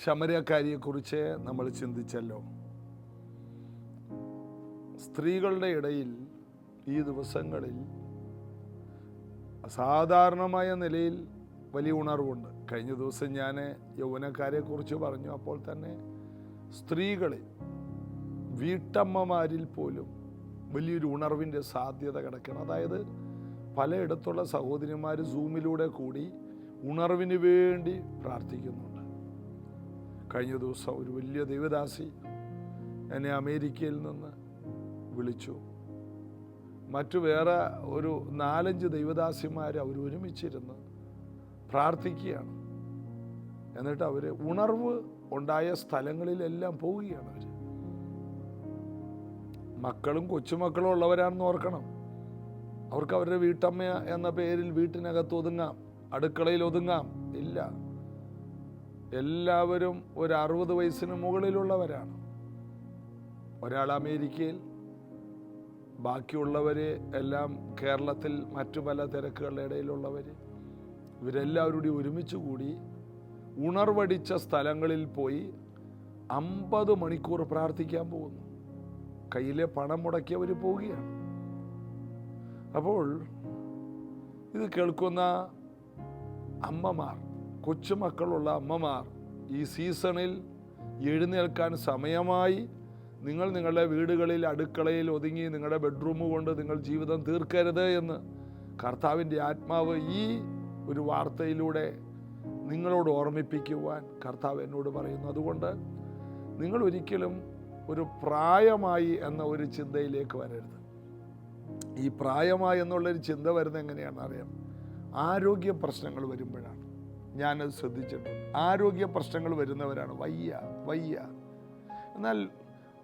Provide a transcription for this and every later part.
ശമര്യക്കാരിയെക്കുറിച്ച് നമ്മൾ ചിന്തിച്ചല്ലോ. സ്ത്രീകളുടെ ഇടയിൽ ഈ ദിവസങ്ങളിൽ അസാധാരണമായ നിലയിൽ വലിയ ഉണർവുണ്ട്. കഴിഞ്ഞ ദിവസം ഞാൻ യൗവനക്കാരെക്കുറിച്ച് പറഞ്ഞു. അപ്പോൾ തന്നെ സ്ത്രീകളിൽ, വീട്ടമ്മമാരിൽ പോലും വലിയൊരു ഉണർവിൻ്റെ സാധ്യത കിടക്കണം. അതായത് പലയിടത്തുള്ള സഹോദരിമാർ സൂമിലൂടെ കൂടി ഉണർവിന് വേണ്ടി പ്രാർത്ഥിക്കുന്നുണ്ട്. കഴിഞ്ഞ ദിവസം ഒരു വലിയ ദൈവദാസി എന്നെ അമേരിക്കയിൽ നിന്ന് വിളിച്ചു. മറ്റു വേറെ ഒരു 4-5 ദൈവദാസിമാർ അവർ ഒരുമിച്ചിരുന്ന് പ്രാർത്ഥിക്കുകയാണ്. എന്നിട്ട് അവർ ഉണർവ് ഉണ്ടായ സ്ഥലങ്ങളിലെല്ലാം പോവുകയാണ്. അവർ മക്കളും കൊച്ചുമക്കളും ഉള്ളവരാണെന്ന് ഓർക്കണം. അവർക്ക് അവരുടെ വീട്ടമ്മ എന്ന പേരിൽ വീട്ടിനകത്ത് ഒതുങ്ങാം, അടുക്കളയിൽ ഒതുങ്ങാം. ഇല്ല, എല്ലാവരും ഒരു 60 വയസ്സിന് മുകളിലുള്ളവരാണ്. ഒരാൾ അമേരിക്കയിൽ, ബാക്കിയുള്ളവർ എല്ലാം കേരളത്തിൽ മറ്റു പല തിരക്കുകളുടെ ഇടയിലുള്ളവർ. ഇവരെല്ലാവരും കൂടി ഒരുമിച്ച് കൂടി ഉണർവടിച്ച സ്ഥലങ്ങളിൽ പോയി 50 മണിക്കൂർ പ്രാർത്ഥിക്കാൻ പോകുന്നു. കയ്യിലെ പണം മുടക്കി അവർ പോവുകയാണ്. അപ്പോൾ ഇത് കേൾക്കുന്ന അമ്മമാർ, കൊച്ചുമക്കളുള്ള അമ്മമാർ, ഈ സീസണിൽ എഴുന്നേൽക്കാൻ സമയമായി. നിങ്ങൾ നിങ്ങളുടെ വീടുകളിൽ, അടുക്കളയിൽ ഒതുങ്ങി നിങ്ങളുടെ ബെഡ്റൂം കൊണ്ട് നിങ്ങൾ ജീവിതം തീർക്കരുത് എന്ന് കർത്താവിൻ്റെ ആത്മാവ് ഈ ഒരു വാർത്തയിലൂടെ നിങ്ങളോട് ഓർമ്മിപ്പിക്കുവാൻ കർത്താവ് എന്നോട് പറയുന്നു. അതുകൊണ്ട് നിങ്ങൾ ഒരിക്കലും ഒരു പ്രായമായി എന്ന ഒരു ചിന്തയിലേക്ക് വരരുത്. ഈ പ്രായമായി എന്നുള്ളൊരു ചിന്ത വരുന്നത് എങ്ങനെയാണെന്ന് അറിയാം. ആരോഗ്യ പ്രശ്നങ്ങൾ വരുമ്പോഴാണ്. ഞാനത് ശ്രദ്ധിച്ചിട്ടുണ്ട്. ആരോഗ്യ പ്രശ്നങ്ങൾ വരുന്നവരാണ് വയ്യ. എന്നാൽ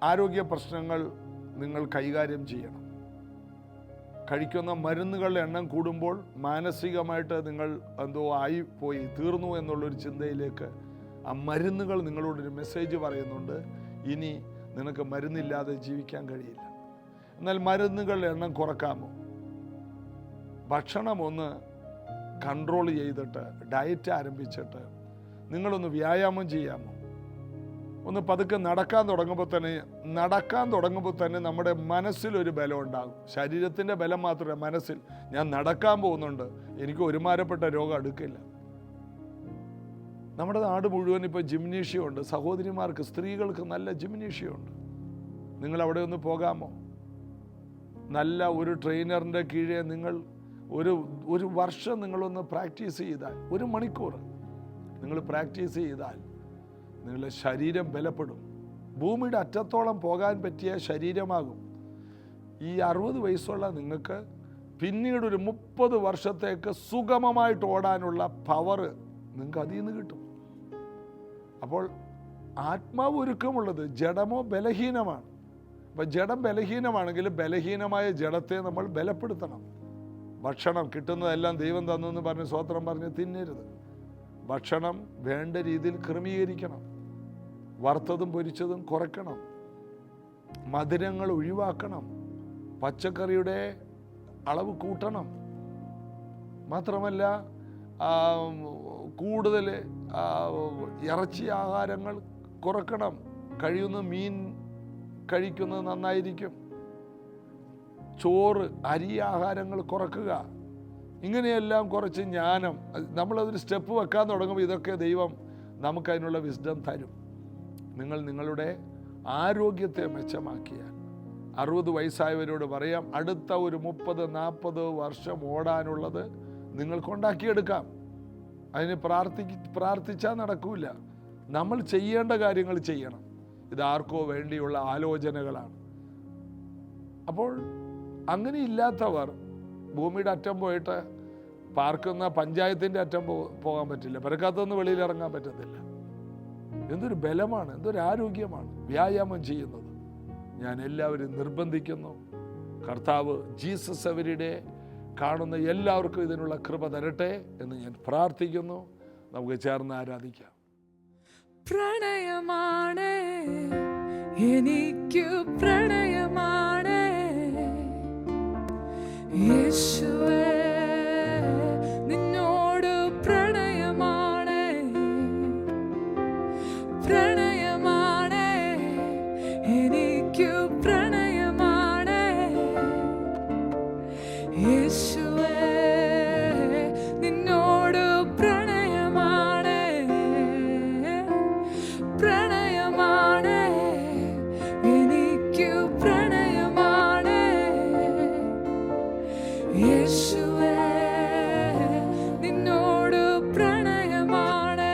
ആരോഗ്യ പ്രശ്നങ്ങൾ നിങ്ങൾ കൈകാര്യം ചെയ്യണം. കഴിക്കുന്ന മരുന്നുകളുടെ എണ്ണം കൂടുമ്പോൾ മാനസികമായിട്ട് നിങ്ങൾ എന്തോ ആയിപ്പോയി, തീർന്നു എന്നുള്ളൊരു ചിന്തയിലേക്ക് ആ മരുന്നുകൾ നിങ്ങളോടൊരു മെസ്സേജ് പറയുന്നുണ്ട്. ഇനി നിനക്ക് മരുന്നില്ലാതെ ജീവിക്കാൻ കഴിയില്ല. എന്നാൽ മരുന്നുകളുടെ എണ്ണം കുറക്കാമോ? ഭക്ഷണം ഒന്ന് കൺട്രോൾ ചെയ്തിട്ട്, ഡയറ്റ് ആരംഭിച്ചിട്ട് നിങ്ങളൊന്ന് വ്യായാമം ചെയ്യാമോ? ഒന്ന് പതുക്കെ നടക്കാൻ തുടങ്ങുമ്പോൾ തന്നെ നമ്മുടെ മനസ്സിലൊരു ബലം ഉണ്ടാകും. ശരീരത്തിൻ്റെ ബലം മാത്രമല്ല, മനസ്സിൽ ഞാൻ നടക്കാൻ പോകുന്നുണ്ട്, എനിക്ക് ഒരുമാരപ്പെട്ട രോഗം അടുക്കില്ല. നമ്മുടെ നാട് മുഴുവൻ ഇപ്പോൾ ജിംനേഷ്യമുണ്ട്. സഹോദരിമാർക്ക്, സ്ത്രീകൾക്ക് നല്ല ജിംനേഷ്യമുണ്ട്. നിങ്ങൾ അവിടെ ഒന്ന് പോകാമോ? നല്ല ഒരു ട്രെയിനറിൻ്റെ കീഴെ നിങ്ങൾ ഒരു വർഷം നിങ്ങളൊന്ന് പ്രാക്ടീസ് ചെയ്താൽ, 1 മണിക്കൂർ നിങ്ങൾ പ്രാക്ടീസ് ചെയ്താൽ നിങ്ങളുടെ ശരീരം ബലപ്പെടും. ഭൂമിയുടെ അറ്റത്തോളം പോകാൻ പറ്റിയ ശരീരമാകും. ഈ 60 വയസ്സുള്ള നിങ്ങൾക്ക് പിന്നീട് ഒരു 30 വർഷത്തേക്ക് സുഗമമായിട്ട് ഓടാനുള്ള പവർ നിങ്ങൾക്ക് അതിൽ നിന്ന് കിട്ടും. അപ്പോൾ ആത്മാവ് ഒരുക്കമുള്ളത്, ജഡമോ ബലഹീനമാണ്. അപ്പം ജഡം ബലഹീനമാണെങ്കിൽ ബലഹീനമായ ജഡത്തെ നമ്മൾ ബലപ്പെടുത്തണം. ഭക്ഷണം കിട്ടുന്നതെല്ലാം ദൈവം തന്നു എന്ന് പറഞ്ഞ് സ്വോത്രം പറഞ്ഞ് തിന്നരുത്. ഭക്ഷണം വേണ്ട രീതിയിൽ ക്രമീകരിക്കണം. വറുത്തതും പൊരിച്ചതും കുറയ്ക്കണം. മധുരങ്ങൾ ഒഴിവാക്കണം. പച്ചക്കറിയുടെ അളവ് കൂട്ടണം. മാത്രമല്ല കൂടുതൽ ഇറച്ചി ആഹാരങ്ങൾ കുറക്കണം. കഴിയുന്ന മീൻ കഴിക്കുന്നത് നന്നായിരിക്കും. ചോറ്, അരി ആഹാരങ്ങൾ കുറക്കുക. ഇങ്ങനെയെല്ലാം കുറച്ച് ജ്ഞാനം, നമ്മളതൊരു സ്റ്റെപ്പ് വെക്കാൻ തുടങ്ങുമ്പോൾ ഇതൊക്കെ ദൈവം നമുക്കതിനുള്ള വിസ്ഡം തരും. നിങ്ങൾ നിങ്ങളുടെ ആരോഗ്യത്തെ മെച്ചമാക്കിയാൽ, 60 വയസ്സായവരോട് പറയാം, അടുത്ത ഒരു 30-40 വർഷം ഓടാനുള്ളത് നിങ്ങൾക്കുണ്ടാക്കിയെടുക്കാം. അതിന് പ്രാർത്ഥിച്ചാൽ നടക്കൂല. നമ്മൾ ചെയ്യേണ്ട കാര്യങ്ങൾ ചെയ്യണം. ഇതാർക്കോ വേണ്ടിയുള്ള ആലോചനകളാണ്. അപ്പോൾ അങ്ങനെ ഇല്ലാത്തവർ ഭൂമിയുടെ അറ്റം പോയിട്ട് പാർക്കുന്ന പഞ്ചായത്തിൻ്റെ അറ്റം പോകാൻ പറ്റില്ല. പെരക്കാത്തൊന്ന് വെളിയിൽ ഇറങ്ങാൻ പറ്റത്തില്ല. എന്തൊരു ബലമാണ്, എന്തൊരു ആരോഗ്യമാണ് വ്യായാമം ചെയ്യുന്നത്. ഞാൻ എല്ലാവരും നിർബന്ധിക്കുന്നു. കർത്താവ് ജീസസ് എവരിഡേ കാണുന്ന എല്ലാവർക്കും ഇതിനുള്ള കൃപ തരട്ടെ എന്ന് ഞാൻ പ്രാർത്ഥിക്കുന്നു. നമുക്ക് ചേർന്ന് ആരാധിക്കാം. പ്രണയമാണ് എനിക്ക്, പ്രണയമാണ് യേശുവേ, നിന്നോട് പ്രണയമാണ്, പ്രണയമാണ്, എനിക്കു പ്രണയമാണ് യേശുവേ, നിന്നോട് പ്രണയമാണ്, പ്രണയമാണ് എനിക്കു പ്രണയമാണ് യേശുവേ, നിന്നോട് പ്രണയമാണ്,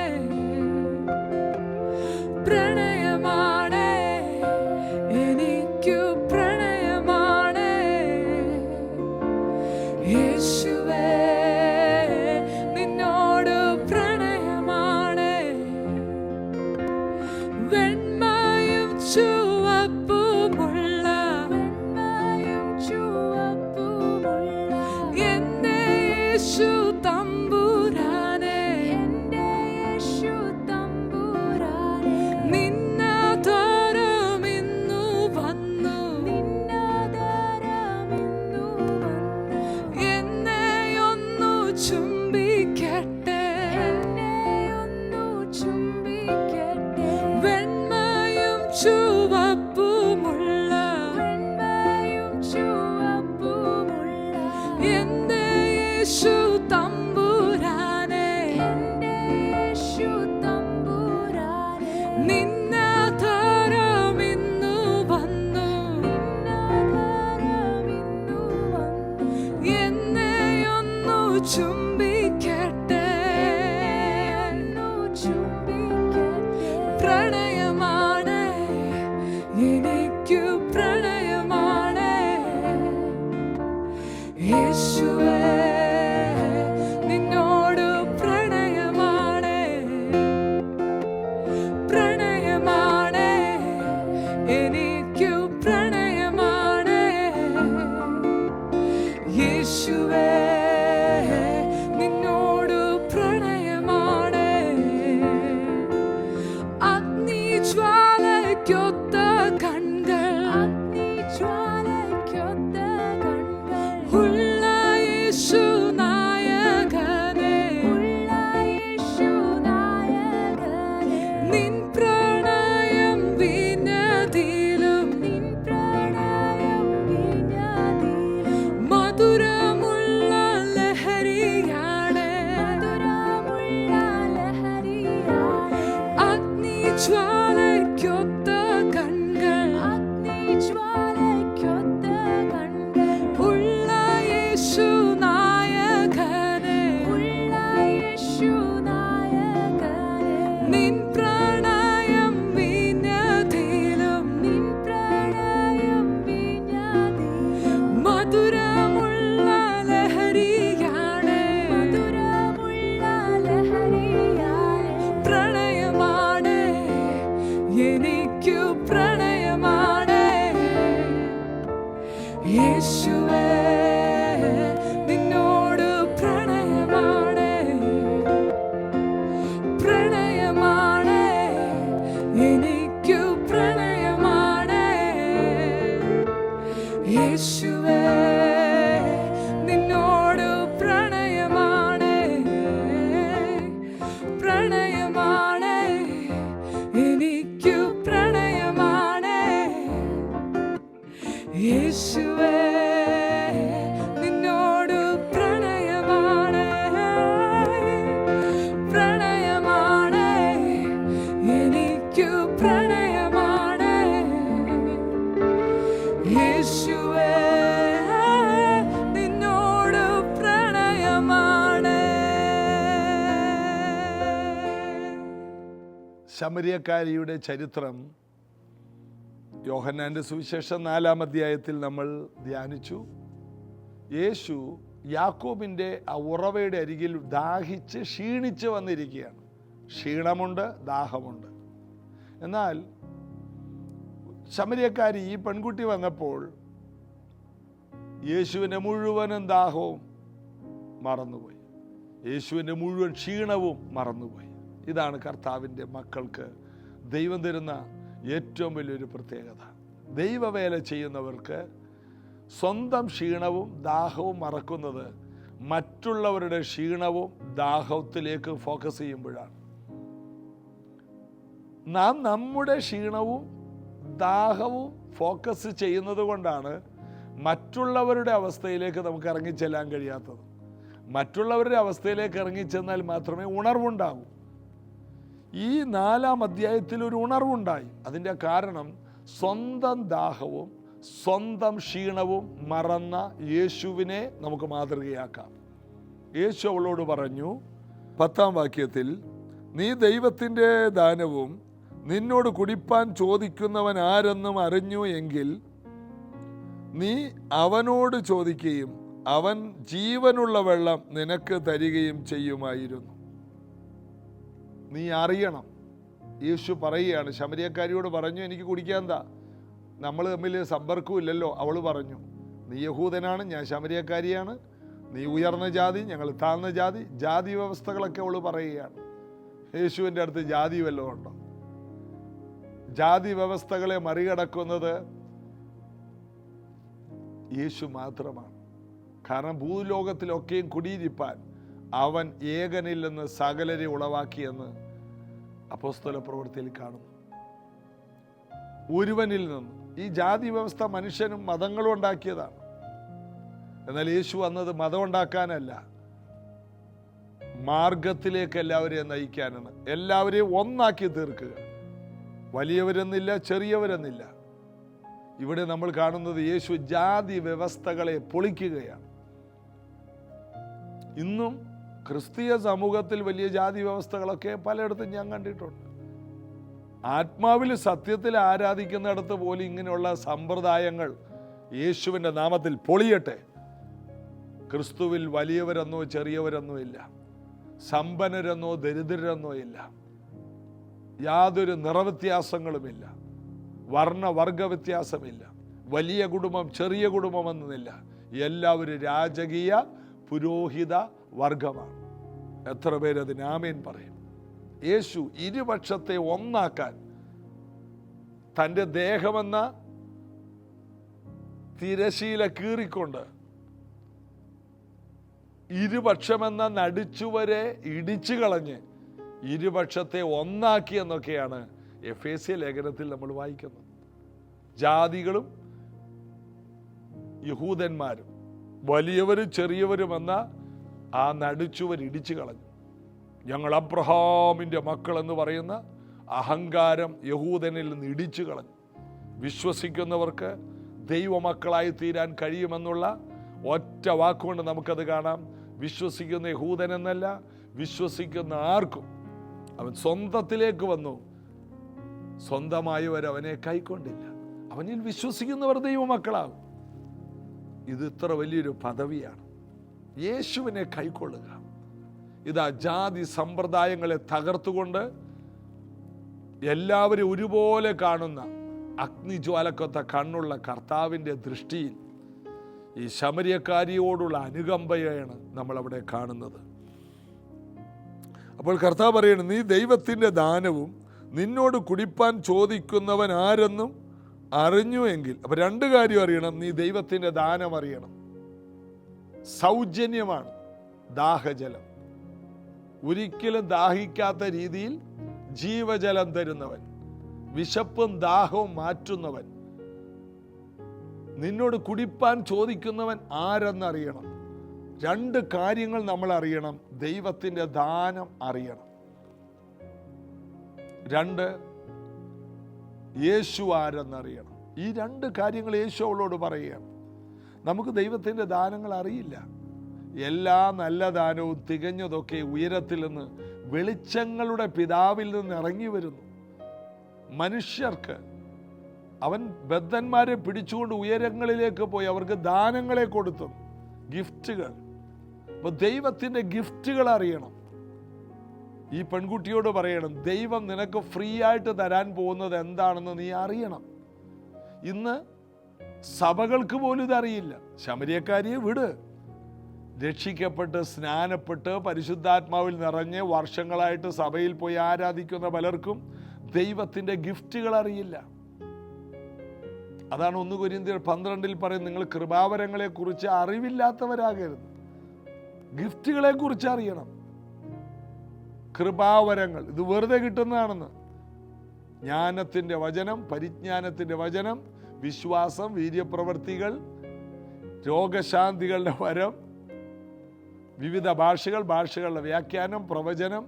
പ്രണയമാണ് എനിക്കു പ്രണയമാണ് യേശുവേ, നിന്നോട് പ്രണയമാണ്. വെണ്മയും ചുവപ്പുമുള്ള എന്റെ യേശു തമ്പുരാനെ, നിന്നാദരമിന്നു വന്നു, എന്നെയൊന്നു ചുംബിക്കട്ടെ, വെണ്മയും ചുവപ്പുമുള്ള എന്റെ യേശു തമ്പുരാനെ, നിന്നാദരമിന്നു വന്നു, എന്നെയൊന്നു ചുംബിക്കട്ടെ, പ്രണയമാണ് എനിക്കു പ്രണയമാണ് യേശുവേ, നിന്നോട് പ്രണയമാണ്, പ്രണയമാണ് എനിക്കു പ്രണയമാണ് യേശുവേ, നിന്നോട് പ്രണയമാണ്. അഗ്നിജ്വാലയ്ക്കൊത്ത കണ്ണുകൾ ഉള്ള യേശു നായകനെ, നിൻ പ്രണയം വിനതിലും മധുരമുള്ള ലഹരിയാണ്, അഗ്നിജ്വാലയ്ക്കൊത്ത കണ്ണുകൾ ഉള്ള യേശു നായകനെ, നിൻ പ്രണയം വിനതിലും മധുരമുള്ള ലഹരിയാണ്, പ്രണയമാണ് എനിക്കു പ്രണയമാണ് യേശുവേ, നിന്നോട് പ്രണയമാണ്, പ്രണയമാണ് എനിക്കു പ്രണയമാണ് യേശുവേ, നിന്നോട് പ്രണയമാണ്, പ്രണയമാണ് എനിക്കു പ്രണയമാണ് യേശുവേ, നിന്നോട് പ്രണയമാണ്, പ്രണയമാണ് എനിക്കു പ്രണയമാണ് യേശുവേ, നിന്നോട് പ്രണയമാണ്. ശമരിയക്കാരിയുടെ ചരിത്രം യോഹന്നാന്റെ സുവിശേഷം 4-ാം അധ്യായത്തിൽ നമ്മൾ ധ്യാനിച്ചു. യേശു യാക്കോബിൻ്റെ ആ ഉറവയുടെ അരികിൽ ദാഹിച്ച് ക്ഷീണിച്ച് വന്നിരിക്കുകയാണ്. ക്ഷീണമുണ്ട്, ദാഹമുണ്ട്. എന്നാൽ ശമരിയക്കാരി ഈ പെൺകുട്ടി വന്നപ്പോൾ യേശുവിൻ്റെ മുഴുവനും ദാഹവും മറന്നുപോയി, യേശുവിൻ്റെ മുഴുവൻ ക്ഷീണവും മറന്നുപോയി. ഇതാണ് കർത്താവിൻ്റെ മക്കൾക്ക് ദൈവം തരുന്ന ഏറ്റവും വലിയൊരു പ്രത്യേകത. ദൈവവേല ചെയ്യുന്നവർക്ക് സ്വന്തം ക്ഷീണവും ദാഹവും മറക്കുന്നത് മറ്റുള്ളവരുടെ ക്ഷീണവും ദാഹത്തിലേക്ക് ഫോക്കസ് ചെയ്യുമ്പോഴാണ്. നാം നമ്മുടെ ക്ഷീണവും ദാഹവും ഫോക്കസ് ചെയ്യുന്നത് കൊണ്ടാണ് മറ്റുള്ളവരുടെ അവസ്ഥയിലേക്ക് നമുക്ക് ഇറങ്ങിച്ചെല്ലാൻ കഴിയാത്തത്. മറ്റുള്ളവരുടെ അവസ്ഥയിലേക്ക് ഇറങ്ങിച്ചെന്നാൽ മാത്രമേ ഉണർവുണ്ടാകൂ. ഈ 4-ാം അധ്യായത്തിൽ ഒരു ഉണർവുണ്ടായി. അതിൻ്റെ കാരണം സ്വന്തം ദാഹവും സ്വന്തം ക്ഷീണവും മറന്ന യേശുവിനെ നമുക്ക് മാതൃകയാക്കാം. യേശു അവളോട് പറഞ്ഞു 10-ാം വാക്യത്തിൽ, നീ ദൈവത്തിൻ്റെ ദാനവും നിന്നോട് കുടിപ്പാൻ ചോദിക്കുന്നവൻ ആരെന്നും അറിഞ്ഞു എങ്കിൽ നീ അവനോട് ചോദിക്കുകയും അവൻ ജീവനുള്ള വെള്ളം നിനക്ക് തരികയും ചെയ്യുമായിരുന്നു. നീ അറിയണം. യേശു പറയുകയാണ്, ശമരിയക്കാരിയോട് പറഞ്ഞു, എനിക്ക് കുടിക്കാൻ താ. നമ്മൾ തമ്മിൽ സമ്പർക്കമില്ലല്ലോ. അവൾ പറഞ്ഞു, നീ യഹൂദനാണ്, ഞാൻ ശമരിയക്കാരിയാണ്. നീ ഉയർന്ന ജാതി, ഞങ്ങൾ താഴ്ന്ന ജാതി. ജാതി വ്യവസ്ഥകളൊക്കെ അവൾ പറയുകയാണ്. യേശുവിൻ്റെ അടുത്ത് ജാതി വല്ലതും ഉണ്ടോ? ജാതി വ്യവസ്ഥകളെ മറികടക്കുന്നത് യേശു മാത്രമാണ്. കാരണം ഭൂലോകത്തിലൊക്കെയും കുടിയിരിപ്പാൻ അവൻ ഏകനിൽ നിന്ന് സകലരെ ഉളവാക്കിയെന്ന് അപ്പോസ്തല പ്രവൃത്തിയിൽ കാണുന്നു. ഒരുവനിൽ നിന്ന്. ഈ ജാതി വ്യവസ്ഥ മനുഷ്യനും മതങ്ങളും ഉണ്ടാക്കിയതാണ്. എന്നാൽ യേശു വന്നത് മതം ഉണ്ടാക്കാനല്ല, മാർഗത്തിലേക്ക് എല്ലാവരെയും നയിക്കാനാണ്. എല്ലാവരെയും ഒന്നാക്കി തീർക്കുക. വലിയവരെന്നില്ല, ചെറിയവരെന്നില്ല. ഇവിടെ നമ്മൾ കാണുന്നത് യേശു ജാതി വ്യവസ്ഥകളെ പൊളിക്കുകയാണ്. ഇന്നും ക്രിസ്തീയ സമൂഹത്തിൽ വലിയ ജാതി വ്യവസ്ഥകളൊക്കെ പലയിടത്തും ഞാൻ കണ്ടിട്ടുണ്ട്. ആത്മാവിൽ സത്യത്തിൽ ആരാധിക്കുന്നിടത്ത് പോലും ഇങ്ങനെയുള്ള സമ്പ്രദായങ്ങൾ യേശുവിൻ്റെ നാമത്തിൽ പൊളിയട്ടെ. ക്രിസ്തുവിൽ വലിയവരെന്നോ ചെറിയവരെന്നോ ഇല്ല, സമ്പന്നരെന്നോ ദരിദ്രരെന്നോ ഇല്ല, യാതൊരു നിറവ്യത്യാസങ്ങളുമില്ല, വർണ്ണവർഗ വ്യത്യാസമില്ല, വലിയ കുടുംബം ചെറിയ കുടുംബമെന്നില്ല. എല്ലാവരും രാജകീയ പുരോഹിത വർഗമാണ്. എത്ര പേരതിന് ആമേൻ പറയും? യേശു ഇരുപക്ഷത്തെ ഒന്നാക്കാൻ തൻ്റെ ദേഹമെന്ന തിരശീല കീറിക്കൊണ്ട് ഇരുപക്ഷമെന്ന നടിച്ചുവരെ ഇടിച്ചു കളഞ്ഞ് ഇരുപക്ഷത്തെ ഒന്നാക്കി എന്നൊക്കെയാണ് എഫേസ്യ ലേഖനത്തിൽ നമ്മൾ വായിക്കുന്നത്. ജാതികളും യഹൂദന്മാരും വലിയവരും ചെറിയവരുമെന്ന ആ നടിച്ചുവർ ഇടിച്ചു കളഞ്ഞു. ഞങ്ങൾ അബ്രഹാമിൻ്റെ മക്കളെന്ന് പറയുന്ന അഹങ്കാരം യഹൂദനിൽ നിന്ന് ഇടിച്ചു കളഞ്ഞു. വിശ്വസിക്കുന്നവർക്ക് ദൈവമക്കളായി തീരാൻ കഴിയുമെന്നുള്ള ഒറ്റ വാക്കുകൊണ്ട് നമുക്കത് കാണാം. വിശ്വസിക്കുന്ന യഹൂദനെന്നല്ല, വിശ്വസിക്കുന്ന ആർക്കും അവൻ സ്വന്തത്തിലേക്ക് വന്നു. സ്വന്തമായവർ അവനെ കൈക്കൊണ്ടില്ല. അവനിൽ വിശ്വസിക്കുന്നവർ ദൈവമക്കളാകും. ഇത് ഇത്ര വലിയൊരു പദവിയാണ്. യേശുവിനെ കൈക്കൊള്ളുക. ഇതാ ജാതി സമ്പ്രദായങ്ങളെ തകർത്തുകൊണ്ട് എല്ലാവരും ഒരുപോലെ കാണുന്ന അഗ്നിജ്വാലക്കൊത്ത കണ്ണുള്ള കർത്താവിൻ്റെ ദൃഷ്ടിയിൽ ഈ ശമരിയക്കാരിയോടുള്ള അനുകമ്പയാണ് നമ്മളവിടെ കാണുന്നത്. അപ്പോൾ കർത്താവ് പറയണം, നീ ദൈവത്തിൻ്റെ ദാനവും നിന്നോട് കുടിപ്പാൻ ചോദിക്കുന്നവൻ ആരെന്നും അറിഞ്ഞു എങ്കിൽ. അപ്പൊ 2 കാര്യം അറിയണം. നീ ദൈവത്തിൻ്റെ ദാനം അറിയണം. സൗജന്യമാണ് ദാഹജലം. ഒരിക്കലും ദാഹിക്കാത്ത രീതിയിൽ ജീവജലം തരുന്നവൻ, വിശപ്പും ദാഹവും മാറ്റുന്നവൻ, നിന്നോട് കുടിപ്പാൻ ചോദിക്കുന്നവൻ ആരെന്നറിയണം. 2 കാര്യങ്ങൾ നമ്മൾ അറിയണം. ദൈവത്തിൻ്റെ ദാനം അറിയണം. 2, യേശു ആരെന്നറിയണം. ഈ 2 കാര്യങ്ങൾ യേശു അവളോട് പറയുകയാണ്. നമുക്ക് ദൈവത്തിൻ്റെ ദാനങ്ങൾ അറിയില്ല. എല്ലാ നല്ല ദാനവും തികഞ്ഞതൊക്കെ ഉയരത്തിൽ നിന്ന് വെളിച്ചങ്ങളുടെ പിതാവിൽ നിന്ന് ഇറങ്ങി വരുന്നു. മനുഷ്യർക്ക് അവൻ ബദ്ധന്മാരെ പിടിച്ചുകൊണ്ട് ഉയരങ്ങളിലേക്ക് പോയി അവർക്ക് ദാനങ്ങളെ കൊടുത്തു, ഗിഫ്റ്റുകൾ. അപ്പോൾ ദൈവത്തിൻ്റെ ഗിഫ്റ്റുകൾ അറിയണം. ഈ പെൺകുട്ടിയോട് പറയണം, ദൈവം നിനക്ക് ഫ്രീ ആയിട്ട് തരാൻ പോകുന്നത് എന്താണെന്ന് നീ അറിയണം. ഇന്ന് സഭകൾക്ക് പോലും ഇതറിയില്ല. ശമരിയക്കാരിയെ വിട്. രക്ഷിക്കപ്പെട്ട് സ്നാനപ്പെട്ട് പരിശുദ്ധാത്മാവിൽ നിറഞ്ഞ് വർഷങ്ങളായിട്ട് സഭയിൽ പോയി ആരാധിക്കുന്ന പലർക്കും ദൈവത്തിൻ്റെ ഗിഫ്റ്റുകൾ അറിയില്ല. അതാണ് 1 കൊരിന്ത്യർ 12 പറയും, നിങ്ങൾ കൃപാവരങ്ങളെ കുറിച്ച് അറിവില്ലാത്തവരാകരുത്, ഗിഫ്റ്റുകളെ കുറിച്ച് അറിയണം. കൃപാവരങ്ങൾ ഇത് വെറുതെ കിട്ടുന്നതാണെന്ന്. ജ്ഞാനത്തിൻ്റെ വചനം, പരിജ്ഞാനത്തിൻ്റെ വചനം, വിശ്വാസം, വീര്യപ്രവൃത്തികൾ, രോഗശാന്തികളുടെ വരം, വിവിധ ഭാഷകൾ, ഭാഷകളുടെ വ്യാഖ്യാനം, പ്രവചനം,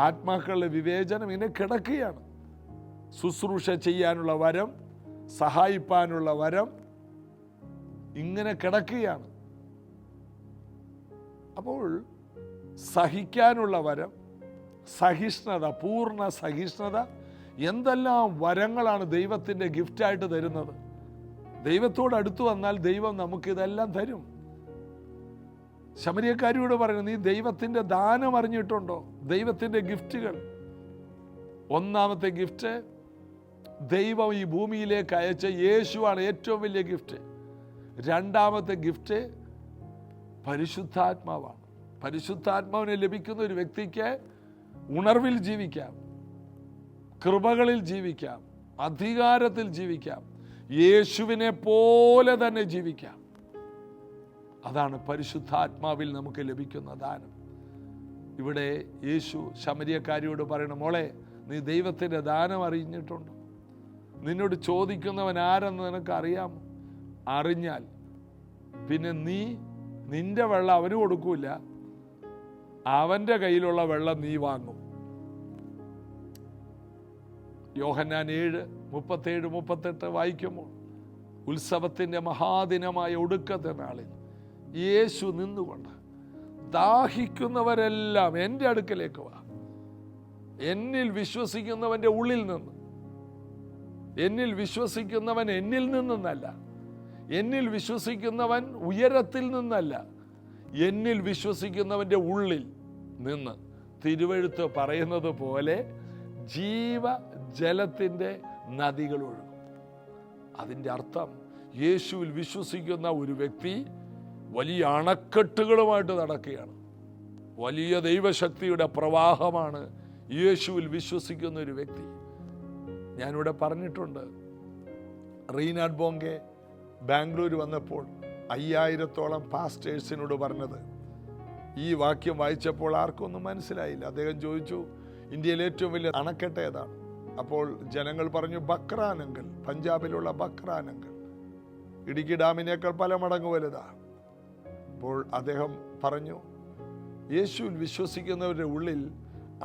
ആത്മാക്കളുടെ വിവേചനം, ഇങ്ങനെ കിടക്കുകയാണ്. ശുശ്രൂഷ ചെയ്യാനുള്ള വരം, സഹായിപ്പാനുള്ള വരം, ഇങ്ങനെ കിടക്കുകയാണ്. അപ്പോൾ സഹിക്കാനുള്ള വരം, സഹിഷ്ണുത, പൂർണ്ണ സഹിഷ്ണുത, എന്തെല്ലാം വരങ്ങളാണ് ദൈവത്തിൻ്റെ ഗിഫ്റ്റായിട്ട് തരുന്നത്. ദൈവത്തോട് അടുത്ത് വന്നാൽ ദൈവം നമുക്കിതെല്ലാം തരും. ശമരിയക്കാരിയോട് പറയുന്നത്, നീ ദൈവത്തിൻ്റെ ദാനം അറിഞ്ഞിട്ടുണ്ടോ? ദൈവത്തിൻ്റെ ഗിഫ്റ്റുകൾ. ഒന്നാമത്തെ ഗിഫ്റ്റ്, ദൈവം ഈ ഭൂമിയിലേക്ക് അയച്ച യേശുവാണ് ഏറ്റവും വലിയ ഗിഫ്റ്റ്. രണ്ടാമത്തെ ഗിഫ്റ്റ് പരിശുദ്ധാത്മാവാണ്. പരിശുദ്ധാത്മാവിനെ ലഭിക്കുന്ന ഒരു വ്യക്തിക്ക് ഉണർവിൽ ജീവിക്കാം, കൃപകളിൽ ജീവിക്കാം, അധികാരത്തിൽ ജീവിക്കാം, യേശുവിനെ പോലെ തന്നെ ജീവിക്കാം. അതാണ് പരിശുദ്ധാത്മാവിൽ നമുക്ക് ലഭിക്കുന്ന ദാനം. ഇവിടെ യേശു ശമരിയക്കാരിയോട് പറയണം, മോളെ, നീ ദൈവത്തിൻ്റെ ദാനം അറിഞ്ഞിട്ടുണ്ടോ? നിന്നോട് ചോദിക്കുന്നവൻ ആരെന്ന് നിനക്ക് അറിയാമോ? അറിഞ്ഞാൽ പിന്നെ നീ നിന്റെ വെള്ളം അവന് കൊടുക്കൂല, അവൻ്റെ കയ്യിലുള്ള വെള്ളം നീ വാങ്ങും. യോഹന്നാൻ 7:37-38 വായിക്കുമ്പോൾ, ഉത്സവത്തിൻ്റെ മഹാദിനമായ ഒടുക്കത്തെ നാളിൽ യേശു നിന്നുകൊണ്ട്, ദാഹിക്കുന്നവരെല്ലാം എൻ്റെ അടുക്കലേക്ക് വാ, എന്നിൽ വിശ്വസിക്കുന്നവൻ്റെ ഉള്ളിൽ നിന്ന്, എന്നിൽ വിശ്വസിക്കുന്നവൻ എന്നിൽ നിന്നല്ല, എന്നിൽ വിശ്വസിക്കുന്നവൻ ഉയരത്തിൽ നിന്നല്ല, എന്നിൽ വിശ്വസിക്കുന്നവൻ്റെ ഉള്ളിൽ നിന്ന്, തിരുവെഴുത്ത് പറയുന്നത് പോലെ ജീവജലത്തിൻ്റെ നദികൾ ഒഴുകും. അതിൻ്റെ അർത്ഥം, യേശുവിൽ വിശ്വസിക്കുന്ന ഒരു വ്യക്തി വലിയ അണക്കെട്ടുകളുമായിട്ട് നടക്കുകയാണ്. വലിയ ദൈവശക്തിയുടെ പ്രവാഹമാണ് യേശുവിൽ വിശ്വസിക്കുന്ന ഒരു വ്യക്തി. ഞാനിവിടെ പറഞ്ഞിട്ടുണ്ട്, റീനാഡ് ബോംഗെ ബാംഗ്ലൂർ വന്നപ്പോൾ 5000-ഓളം പാസ്റ്റേഴ്സിനോട് പറഞ്ഞത്, ഈ വാക്യം വായിച്ചപ്പോൾ ആർക്കൊന്നും മനസ്സിലായില്ല. അദ്ദേഹം ചോദിച്ചു, ഇന്ത്യയിലെ ഏറ്റവും വലിയ അണക്കെട്ട് ഏതാണ്? അപ്പോൾ ജനങ്ങൾ പറഞ്ഞു, ബക്രാനങ്കൽ, പഞ്ചാബിലുള്ള ബക്രാനങ്കൽ, ഇടുക്കി ഡാമിനേക്കാൾ പല മടങ്ങ് വലുതാണ്. അപ്പോൾ അദ്ദേഹം പറഞ്ഞു, യേശുവിൽ വിശ്വസിക്കുന്നവരുടെ ഉള്ളിൽ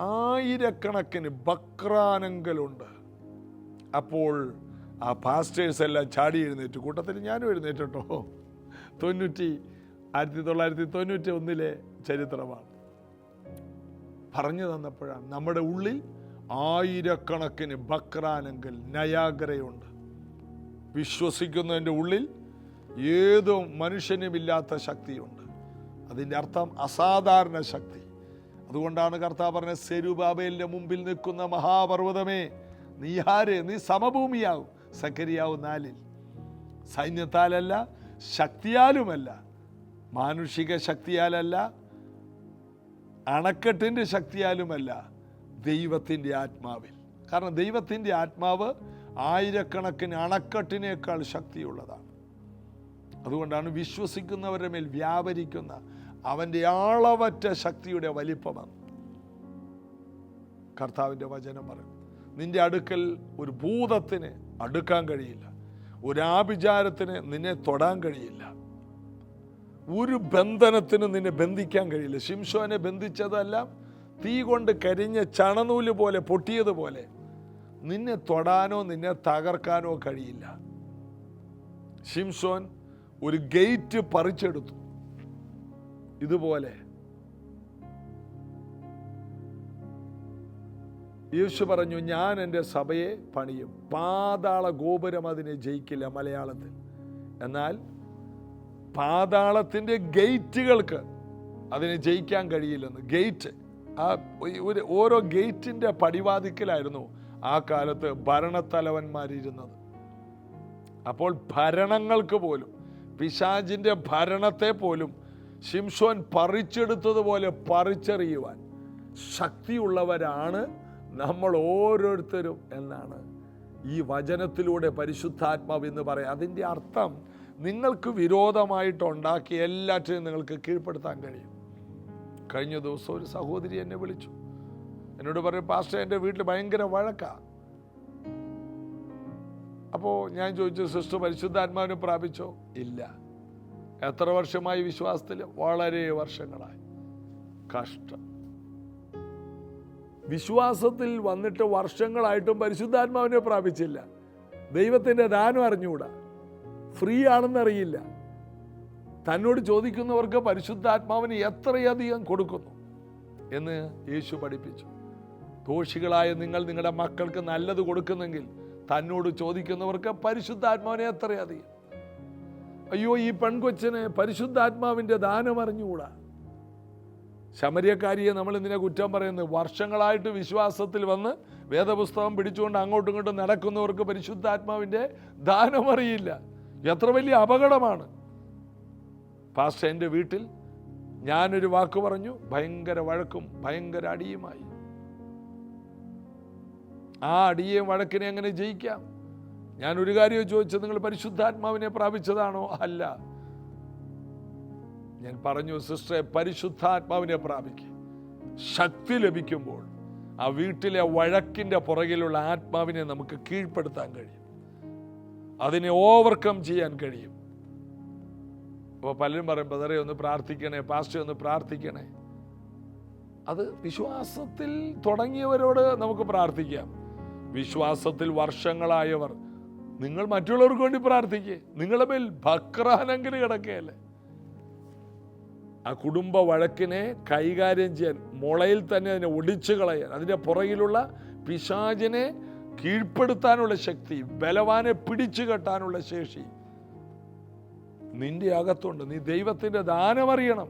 ആയിരക്കണക്കിന് ബക്രാനങ്കലുണ്ട്. അപ്പോൾ ആ പാസ്റ്റേഴ്സ് എല്ലാം ചാടി എഴുന്നേറ്റു. കൂട്ടത്തിൽ ഞാനും എഴുന്നേറ്റോ. 1991 ചരിത്രമാണ് പറഞ്ഞു തന്നപ്പോഴാണ്. നമ്മുടെ ഉള്ളിൽ ആയിരക്കണക്കിന് ബക്രാനങ്കൽ, നയാഗ്രയുണ്ട്. വിശ്വസിക്കുന്നതിൻ്റെ ഉള്ളിൽ ഏതോ മനുഷ്യനുമില്ലാത്ത ശക്തിയുണ്ട്. അതിൻ്റെ അർത്ഥം അസാധാരണ ശക്തി. അതുകൊണ്ടാണ് കർത്താവ് പറഞ്ഞത്, സെരുബാബേലിൻ്റെ മുമ്പിൽ നിൽക്കുന്ന മഹാപർവ്വതമേ, നീ ആര്? നീ സമഭൂമിയാവും. സക്കരിയാവ് 4. സൈന്യത്താലല്ല, ശക്തിയാലുമല്ല, മാനുഷിക ശക്തിയാലല്ല, അണക്കെട്ടിൻ്റെ ശക്തിയാലുമല്ല, ദൈവത്തിൻ്റെ ആത്മാവിൽ. കാരണം ദൈവത്തിൻ്റെ ആത്മാവ് ആയിരക്കണക്കിന് അണക്കെട്ടിനേക്കാൾ ശക്തിയുള്ളതാണ്. അതുകൊണ്ടാണ് വിശ്വസിക്കുന്നവരുടെ മേൽ വ്യാപരിക്കുന്ന അവൻ്റെ ആളവറ്റ ശക്തിയുടെ വലിപ്പമാണ്. കർത്താവിൻ്റെ വചനം പറയും, നിന്റെ അടുക്കൽ ഒരു ഭൂതത്തിന് അടുക്കാൻ കഴിയില്ല, ഒരു ആഭിചാരത്തിന് നിന്നെ തൊടാൻ കഴിയില്ല, ഒരു ബന്ധനത്തിന് നിന്നെ ബന്ധിക്കാൻ കഴിയില്ല. ശിംശോനെ ബന്ധിച്ചതെല്ലാം തീ കൊണ്ട് കരിഞ്ഞ ചണനൂല് പോലെ പൊട്ടിയതുപോലെ നിന്നെ തൊടാനോ നിന്നെ തകർക്കാനോ കഴിയില്ല. ശിംശോൻ ഒരു ഗേറ്റ് പറിച്ചെടുത്തു. ഇതുപോലെ യേശു പറഞ്ഞു, ഞാൻ എൻ്റെ സഭയെ പണിയും, പാതാള ഗോപുരം അതിനെ ജയിക്കില്ല. മലയാളത്തിൽ. എന്നാൽ പാതാളത്തിൻ്റെ ഗേറ്റുകൾക്ക് അതിനെ ജയിക്കാൻ കഴിയില്ലെന്ന്. ഗേറ്റ്, ഓരോ ഗേറ്റിൻ്റെ പടിവാതിക്കലായിരുന്നു ആ കാലത്ത് ഭരണത്തലവന്മാരിരുന്നത്. അപ്പോൾ ഭരണങ്ങൾക്ക് പോലും, പിശാചിൻ്റെ ഭരണത്തെ പോലും ശിംശോൻ പറിച്ചെടുത്തതുപോലെ പറിച്ചെറിയുവാൻ ശക്തിയുള്ളവരാണ് നമ്മൾ ഓരോരുത്തരും എന്നാണ് ഈ വചനത്തിലൂടെ പരിശുദ്ധാത്മാവ് എന്ന് പറയാം. അതിൻ്റെ അർത്ഥം, നിങ്ങൾക്ക് വിരോധമായിട്ടുണ്ടാക്കിയ എല്ലാറ്റിനും നിങ്ങൾക്ക് കീഴ്പ്പെടുത്താൻ കഴിയും. കഴിഞ്ഞ ദിവസം ഒരു സഹോദരി എന്നെ വിളിച്ചു. എന്നോട് പറയും, പാസ്റ്റർ, എൻ്റെ വീട്ടിൽ ഭയങ്കര വഴക്കാണ്. അപ്പോൾ ഞാൻ ചോദിച്ചു, സിസ്റ്റർ പരിശുദ്ധാത്മാവിനെ പ്രാപിച്ചോ? ഇല്ല. എത്ര വർഷമായി വിശ്വാസത്തിൽ? വളരെ വർഷങ്ങളായി. കഷ്ടം. വിശ്വാസത്തിൽ വന്നിട്ട് വർഷങ്ങളായിട്ടും പരിശുദ്ധാത്മാവിനെ പ്രാപിച്ചില്ല. ദൈവത്തിൻ്റെ ദാനം അറിഞ്ഞുകൂടാ, ഫ്രീ ആണെന്നറിയില്ല. തന്നോട് ചോദിക്കുന്നവർക്ക് പരിശുദ്ധാത്മാവിന് എത്രയധികം കൊടുക്കുന്നു എന്ന് യേശു പഠിപ്പിച്ചു. ദോഷികളായ നിങ്ങൾ നിങ്ങളുടെ മക്കൾക്ക് നല്ലത് കൊടുക്കുന്നെങ്കിൽ തന്നോട് ചോദിക്കുന്നവർക്ക് പരിശുദ്ധാത്മാവിനെ എത്രയധികം. അയ്യോ, ഈ പെൺകൊച്ചിന് പരിശുദ്ധാത്മാവിൻ്റെ ദാനം അറിഞ്ഞുകൂടാ. ശമര്യക്കാരിയെ നമ്മൾ എന്തിനാ കുറ്റം പറയുന്നത്? വർഷങ്ങളായിട്ട് വിശ്വാസത്തിൽ വന്ന് വേദപുസ്തകം പിടിച്ചുകൊണ്ട് അങ്ങോട്ടും ഇങ്ങോട്ടും നടക്കുന്നവർക്ക് പരിശുദ്ധാത്മാവിൻ്റെ ദാനം അറിയില്ല. എത്ര വലിയ അപകടമാണ്. പാസ്റ്റർ, എൻ്റെ വീട്ടിൽ ഞാനൊരു വാക്ക് പറഞ്ഞു, ഭയങ്കര വഴക്കും ഭയങ്കര അടിയുമായി. ആ അടിയെയും വഴക്കിനെ എങ്ങനെ ജയിക്കാം? ഞാൻ ഒരു കാര്യം ചോദിച്ചത്, നിങ്ങൾ പരിശുദ്ധാത്മാവിനെ പ്രാപിച്ചതാണോ? അല്ല. ഞാൻ പറഞ്ഞു, സിസ്റ്ററെ, പരിശുദ്ധാത്മാവിനെ പ്രാപിക്കുക. ശക്തി ലഭിക്കുമ്പോൾ ആ വീട്ടിലെ വഴക്കിൻ്റെ പുറകിലുള്ള ആത്മാവിനെ നമുക്ക് കീഴ്പ്പെടുത്താൻ കഴിയും, അതിനെ ഓവർകം ചെയ്യാൻ കഴിയും. അപ്പോൾ പലരും പറയും, ബ്രദറെ ഒന്ന് പ്രാർത്ഥിക്കണേ, പാസ്റ്റർ ഒന്ന് പ്രാർത്ഥിക്കണേ. അത് വിശ്വാസത്തിൽ തുടങ്ങിയവരോട് നമുക്ക് പ്രാർത്ഥിക്കാം. വിശ്വാസത്തിൽ വർഷങ്ങളായവർ, നിങ്ങൾ മറ്റുള്ളവർക്ക് വേണ്ടി പ്രാർത്ഥിക്കേ. നിങ്ങളുടെ മേൽ ഭക്രാനെങ്കിൽ കിടക്കുകയല്ലേ. ആ കുടുംബ വഴക്കിനെ കൈകാര്യം ചെയ്യാൻ, മുളയിൽ തന്നെ അതിനെ ഒടിച്ചു കളയാൻ, അതിൻ്റെ പുറകിലുള്ള പിശാചിനെ കീഴ്പ്പെടുത്താനുള്ള ശക്തി, ബലവാനെ പിടിച്ചു കെട്ടാനുള്ള ശേഷി നിന്റെ അകത്തുണ്ട്. നീ ദൈവത്തിൻ്റെ ദാനമറിയണം.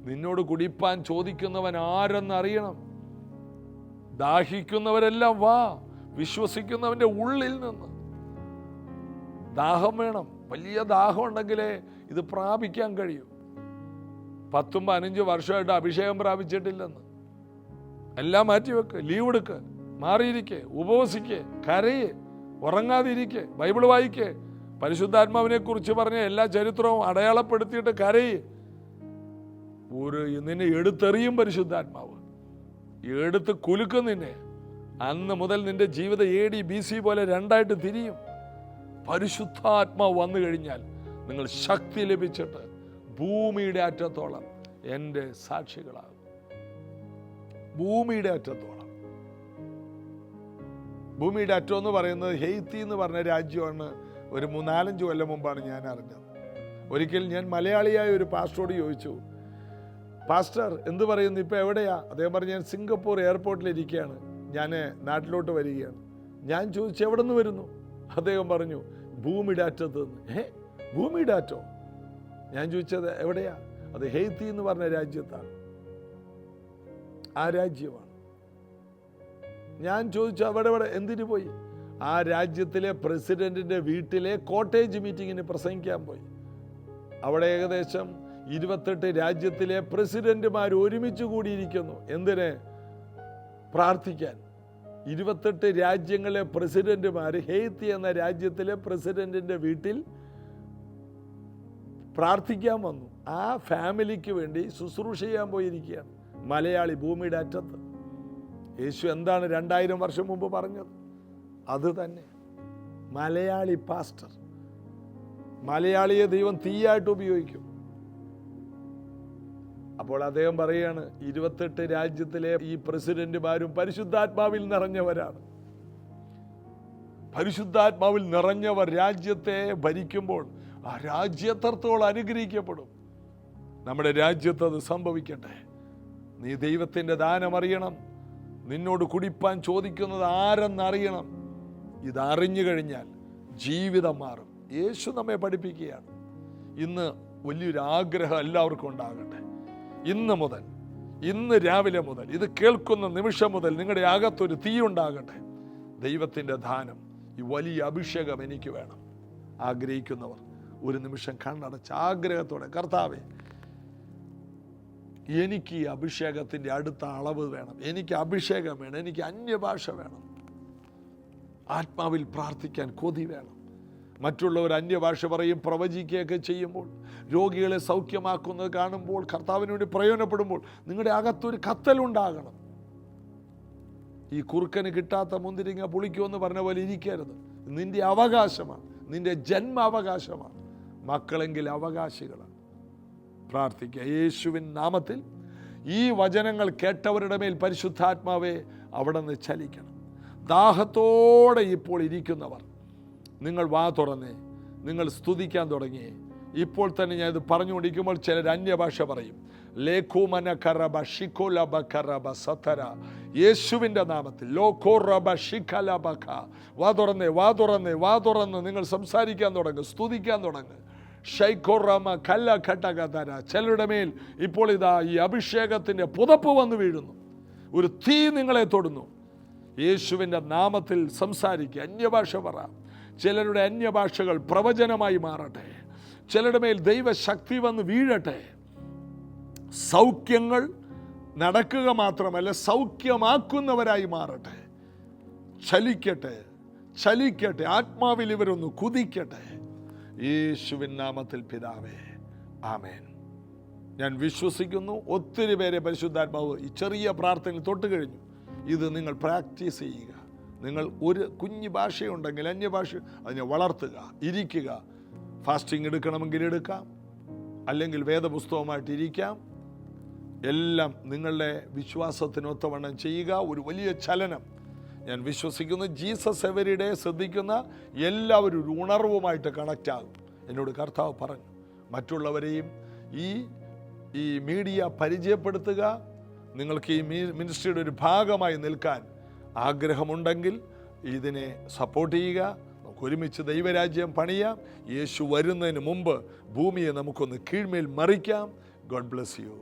നിന്നോട് കുടിപ്പാൻ ചോദിക്കുന്നവൻ ആരെന്നറിയണം. ദാഹിക്കുന്നവരെല്ലാം വാ, വിശ്വസിക്കുന്നവൻ്റെ ഉള്ളിൽ നിന്ന് ദാഹം വേണം. വലിയ ദാഹം ഉണ്ടെങ്കിലേ ഇത് പ്രാപിക്കാൻ കഴിയൂ. 10-15 വർഷമായിട്ട് അഭിഷേകം പ്രാപിച്ചിട്ടില്ലെന്ന് എല്ലാം മാറ്റിവെക്ക്, ലീവ് എടുക്ക്, മാറിയിരിക്കെ, ഉപവസിക്ക്, കരയെ, ഉറങ്ങാതിരിക്കെ, ബൈബിൾ വായിക്ക്, പരിശുദ്ധാത്മാവിനെ കുറിച്ച് പറഞ്ഞ എല്ലാ ചരിത്രവും അടയാളപ്പെടുത്തിയിട്ട് കരയെ. നിന്നെ എടുത്തെറിയും പരിശുദ്ധാത്മാവ്, എടുത്ത് കുലുക്കും നിന്നെ. അന്ന് മുതൽ നിന്റെ ജീവിതം AD BC പോലെ രണ്ടായിട്ട് തിരിയും. പരിശുദ്ധാത്മാവ് വന്നു കഴിഞ്ഞാൽ നിങ്ങൾ ശക്തി ലഭിച്ചിട്ട് ഭൂമിയുടെ അറ്റത്തോളം എൻ്റെ സാക്ഷികളാകും. ഭൂമിയുടെ അറ്റത്തോളം. ഭൂമിയുടെ അറ്റം എന്ന് പറയുന്നത് ഹെയ്ത്തി എന്ന് പറഞ്ഞ രാജ്യമാണ്. ഒരു 3-4 കൊല്ലം മുമ്പാണ് ഞാൻ അറിഞ്ഞത്. ഒരിക്കൽ ഞാൻ മലയാളിയായ ഒരു പാസ്റ്ററോട് ചോദിച്ചു, പാസ്റ്റർ എന്ത് പറയുന്നു, ഇപ്പം എവിടെയാ? അദ്ദേഹം പറഞ്ഞു, ഞാൻ സിംഗപ്പൂർ എയർപോർട്ടിലിരിക്കുകയാണ്, ഞാൻ നാട്ടിലോട്ട് വരികയാണ്. ഞാൻ ചോദിച്ചു, എവിടെ നിന്ന് വരുന്നു? അദ്ദേഹം പറഞ്ഞു, ഭൂമിയുടെ അറ്റത്ത് നിന്ന്. ഭൂമിയുടെ അറ്റോ? ഞാൻ ചോദിച്ചത് എവിടെയാ? അത് ഹെയ്ത്തി എന്ന് പറഞ്ഞ രാജ്യത്താണ്. ആ രാജ്യമാണ്. ഞാൻ ചോദിച്ചു, അവിടെ എന്തിനു പോയി? ആ രാജ്യത്തിലെ പ്രസിഡന്റിന്റെ വീട്ടിലെ കോട്ടേജ് മീറ്റിങ്ങിന് പ്രസംഗിക്കാൻ പോയി. അവിടെ ഏകദേശം 28 രാജ്യത്തിലെ പ്രസിഡന്റുമാർ ഒരുമിച്ച് കൂടിയിരിക്കുന്നു. എന്തിന്? പ്രാർത്ഥിക്കാൻ. 28 രാജ്യങ്ങളിലെ പ്രസിഡന്റുമാർ ഹെയ്ത്തി എന്ന രാജ്യത്തിലെ പ്രസിഡന്റിന്റെ വീട്ടിൽ പ്രാർത്ഥിക്കാൻ വന്നു. ആ ഫാമിലിക്ക് വേണ്ടി ശുശ്രൂഷ ചെയ്യാൻ പോയിരിക്കുകയാണ്. മലയാളി ഭൂമിയുടെ അറ്റത്ത്. യേശു എന്താണ് 2000 വർഷം മുമ്പ് പറഞ്ഞത്? അത് തന്നെ. മലയാളി പാസ്റ്റർ. മലയാളിയെ ദൈവം തീയായിട്ട് ഉപയോഗിക്കും. അപ്പോൾ അദ്ദേഹം പറയുകയാണ്, 28 രാജ്യത്തിലെ ഈ പ്രസിഡന്റുമാരും പരിശുദ്ധാത്മാവിൽ നിറഞ്ഞവരാണ്. പരിശുദ്ധാത്മാവിൽ നിറഞ്ഞവർ രാജ്യത്തെ ഭരിക്കുമ്പോൾ ആ രാജ്യത്തോളം അനുഗ്രഹിക്കപ്പെടും. നമ്മുടെ രാജ്യത്ത് അത് സംഭവിക്കട്ടെ. നീ ദൈവത്തിൻ്റെ ദാനം അറിയണം. നിന്നോട് കുടിപ്പാൻ ചോദിക്കുന്നത് ആരെന്നറിയണം. ഇതറിഞ്ഞു കഴിഞ്ഞാൽ ജീവിതം മാറും. യേശു നമ്മെ പഠിപ്പിക്കുകയാണ്. ഇന്ന് വലിയൊരു ആഗ്രഹം എല്ലാവർക്കും ഉണ്ടാകട്ടെ. ഇന്ന് മുതൽ, ഇന്ന് രാവിലെ മുതൽ, ഇത് കേൾക്കുന്ന നിമിഷം മുതൽ നിങ്ങളുടെ അകത്തൊരു തീ ഉണ്ടാകട്ടെ. ദൈവത്തിൻ്റെ ദാനം, ഈ വലിയ അഭിഷേകം എനിക്ക് വേണം. ആഗ്രഹിക്കുന്നവർ ഒരു നിമിഷം കണ്ണടച്ച് ആഗ്രഹത്തോടെ, കർത്താവേ, എനിക്ക് ഈ അഭിഷേകത്തിൻ്റെ അടുത്ത അളവ് വേണം, എനിക്ക് അഭിഷേകം വേണം, എനിക്ക് അന്യഭാഷ വേണം, ആത്മാവിൽ പ്രാർത്ഥിക്കാൻ കൊതി വേണം. മറ്റുള്ളവർ അന്യഭാഷ പറയും, പ്രവചിക്കുകയൊക്കെ ചെയ്യുമ്പോൾ, രോഗികളെ സൗഖ്യമാക്കുന്നത് കാണുമ്പോൾ, കർത്താവിന് വേണ്ടി പ്രയോജനപ്പെടുമ്പോൾ നിങ്ങളുടെ അകത്തൊരു കത്തലുണ്ടാകണം. ഈ കുറുക്കന് കിട്ടാത്ത മുന്തിരിങ്ങ പുളിക്കുമെന്ന് പറഞ്ഞ പോലെ ഇരിക്കരുത്. നിന്റെ അവകാശമാണ്, നിന്റെ ജന്മാവകാശമാണ്. മക്കളെങ്കിൽ അവകാശികളാണ്. പ്രാർത്ഥിക്കുക. യേശുവിൻ നാമത്തിൽ ഈ വചനങ്ങൾ കേട്ടവരുടെ മേൽ പരിശുദ്ധാത്മാവെ അവിടെ നിന്ന് ചലിക്കണം. ദാഹത്തോടെ ഇപ്പോൾ ഇരിക്കുന്നവർ നിങ്ങൾ വാ തുറന്നേ, നിങ്ങൾ സ്തുതിക്കാൻ തുടങ്ങി. ഇപ്പോൾ തന്നെ ഞാൻ ഇത് പറഞ്ഞുകൊണ്ടിരിക്കുമ്പോൾ ചിലർ അന്യഭാഷ പറയും. ലേഖുമന കറബ ഷിക്കോലബ കറബ സത്തര, യേശുവിൻ്റെ നാമത്തിൽ ലോകോ റബ ഷിക്കലബഖ. വാ തുറന്നേ, വാ തുറന്നേ, വാ തുറന്ന് നിങ്ങൾ സംസാരിക്കാൻ തുടങ്ങും, സ്തുതിക്കാൻ തുടങ്ങും. ഷൈഖോറമ കല്ല ഘട്ടകതര. ചിലരുടെ മേൽ ഇപ്പോൾ ഇതാ ഈ അഭിഷേകത്തിൻ്റെ പുതപ്പ് വന്ന് വീഴുന്നു. ഒരു തീ നിങ്ങളെ തൊടുന്നു. യേശുവിൻ്റെ നാമത്തിൽ സംസാരിക്കുക, അന്യഭാഷ പറ. ചിലരുടെ അന്യഭാഷകൾ പ്രവചനമായി മാറട്ടെ. ചിലരുടെ മേൽ ദൈവശക്തി വന്ന് വീഴട്ടെ. സൗഖ്യങ്ങൾ നടക്കുക മാത്രമല്ല, സൗഖ്യമാക്കുന്നവരായി മാറട്ടെ. ചലിക്കട്ടെ, ചലിക്കട്ടെ. ആത്മാവിൽ ഇവരൊന്ന് കുതിക്കട്ടെ. യേശുവിൻ നാമത്തിൽ പിതാവേ, ആമേൻ. ഞാൻ വിശ്വസിക്കുന്നു ഒത്തിരി പേരെ പരിശുദ്ധാത്മാവ് ഈ ചെറിയ പ്രാർത്ഥനയിൽ തൊട്ട് കഴിഞ്ഞു. ഇത് നിങ്ങൾ പ്രാക്ടീസ് ചെയ്യുക. നിങ്ങൾ ഒരു കുഞ്ഞു ഭാഷയുണ്ടെങ്കിൽ അന്യഭാഷ അതിനെ വളർത്തുക, ഇരിക്കുക. ഫാസ്റ്റിംഗ് എടുക്കണമെങ്കിൽ എടുക്കാം, അല്ലെങ്കിൽ വേദപുസ്തകമായിട്ട് ഇരിക്കാം. എല്ലാം നിങ്ങളുടെ വിശ്വാസത്തിനൊത്തവണ്ണം ചെയ്യുക. ഒരു വലിയ ചലനം ഞാൻ വിശ്വസിക്കുന്നു. ജീസസ് എവരിഡേ ശ്രദ്ധിക്കുന്ന എല്ലാവരും ഒരു ഉണർവുമായിട്ട് കണക്റ്റ് ആകും. എന്നോട് കർത്താവ് പറഞ്ഞു. മറ്റുള്ളവരെയും ഈ മീഡിയ പരിചയപ്പെടുത്തുക. നിങ്ങൾക്ക് ഈ മിനിസ്ട്രിയുടെ ഒരു ഭാഗമായി നിൽക്കാൻ ആഗ്രഹമുണ്ടെങ്കിൽ ഇതിനെ സപ്പോർട്ട് ചെയ്യുക. നമുക്ക് ഒരുമിച്ച് ദൈവരാജ്യം പണിയാം. യേശു വരുന്നതിന് മുമ്പ് ഭൂമിയെ നമുക്കൊന്ന് കീഴ്മേൽ മറിക്കാം. God bless you.